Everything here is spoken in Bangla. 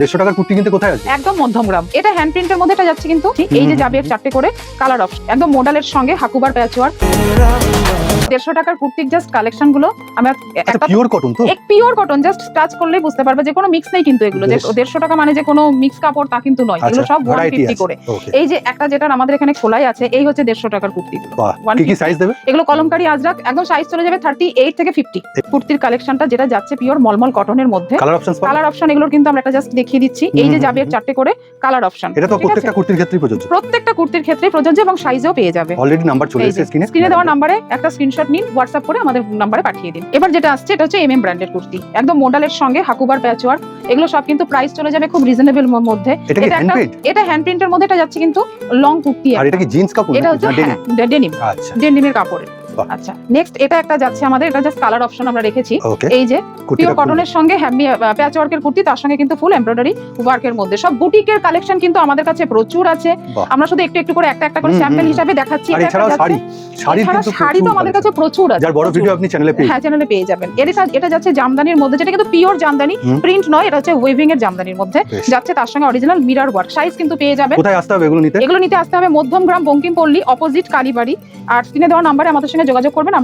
150 টাকার কুর্তি কিনতে কোথায় আছে? একদম মধ্যমগ্রাম। এটা হ্যান্ড প্রিন্টের মধ্যে এটা যাচ্ছে কিন্তু এই যে যাবে 4টে করে কালার অপশন, একদম মডেলের সঙ্গে হাকুবার প্যাচওয়ার্ক। 150 টাকার কুর্তির জাস্ট কালেকশন গুলো আমরা একটা পিওর কটন তো? এক পিওর কটন, জাস্ট টাচ করলেই বুঝতে পারবে যে কোনো মিক্স নেই কিন্তু এগুলো। যে 150 টাকা মানে যে কোনো মিক্স কাপড় তা কিন্তু নয়, এগুলো সব 150 করে। এই যে একটা যেটা আমাদের এখানে খোলাই আছে এই হচ্ছে 150 টাকার কুর্তি। কি কি সাইজ দেবে? এগুলো কলমকারী আজরাক, একদম সাইজ চলে যাবে 38 থেকে 50। কুর্তির কালেকশনটা যেটা যাচ্ছে পিওর মলমল কটনের মধ্যে। কালার অপশন এগুলোর কিন্তু আমরা একটা জাস্ট দেখিয়ে দিচ্ছি। এই যে যাবে 4টে করে কালার অপশন। এটা তো প্রত্যেকটা কুর্তির ক্ষেত্রেই প্রযোজ্য। প্রত্যেকটা কুর্তির ক্ষেত্রে প্রযোজ্য এবং সাইজও পেয়ে যাবে। অলরেডি নাম্বার চলে এসেছে স্ক্রিনে। স্ক্রিনে দেওয়া নম্বরে একটা স্ক্রিনশট নিন, হোয়াটসঅ্যাপ করে আমাদের নম্বরে পাঠিয়ে দিন। এবার যেটা আসছে এটা হচ্ছে এমএম ব্র্যান্ডের কুর্তি, একদম মডেলের সঙ্গে হাকুবার প্যাচওয়ার্ক। এগুলো সব কিন্তু প্রাইস চলে যাবে খুব রিজনেবল মধ্যে। এটা হ্যান্ড প্রিন্টের মধ্যে এটা যাচ্ছে কিন্তু লং কুর্তি। আর এটা কি জিন্স কাপড়? এটা হচ্ছে ডেনিম। আচ্ছা, ডেনিমের কাপড়। আচ্ছা, নেক্সট এটা একটা যাচ্ছে আমাদের, এটা জাস্ট কালার অপশন আমরা রেখেছি। এই যে পিওর কটনের সঙ্গে প্যাচ ওয়ার্কের কুর্তি, তার সঙ্গে কিন্তু ফুল এমব্রয়ডারি ওয়ার্কের মধ্যে সব বুটিকের কালেকশন কিন্তু আমাদের কাছে প্রচুর আছে। আমরা শুধু একটু একটু করে একটা করে স্যাম্পল হিসেবে দেখাচ্ছি। শাড়ি তো আমাদের কাছে প্রচুর আছে, যার বড় ভিডিও আপনি চ্যানেলে পেয়ে যাবেন। এটা যাচ্ছে জামদানির মধ্যে, যেটা কিন্তু পিওর জামদানি, প্রিন্ট নয়, এটা হচ্ছে ওয়েভিং এর জামদানির মধ্যে যাচ্ছে, তার সঙ্গে অরিজিনাল মিরর ওয়ার্ক। সাইজ কিন্তু পেয়ে যাবেন। কোথায় আসতে হবে এগুলো নিতে? এগুলো নিতে আসতে হবে মধ্যমগ্রাম, বঙ্কিমপল্লী, অপোজিট কালীবাড়ি। আর স্ক্রিনে দেওয়া নম্বরে আমাদের সঙ্গে যোগাযোগ করবেন।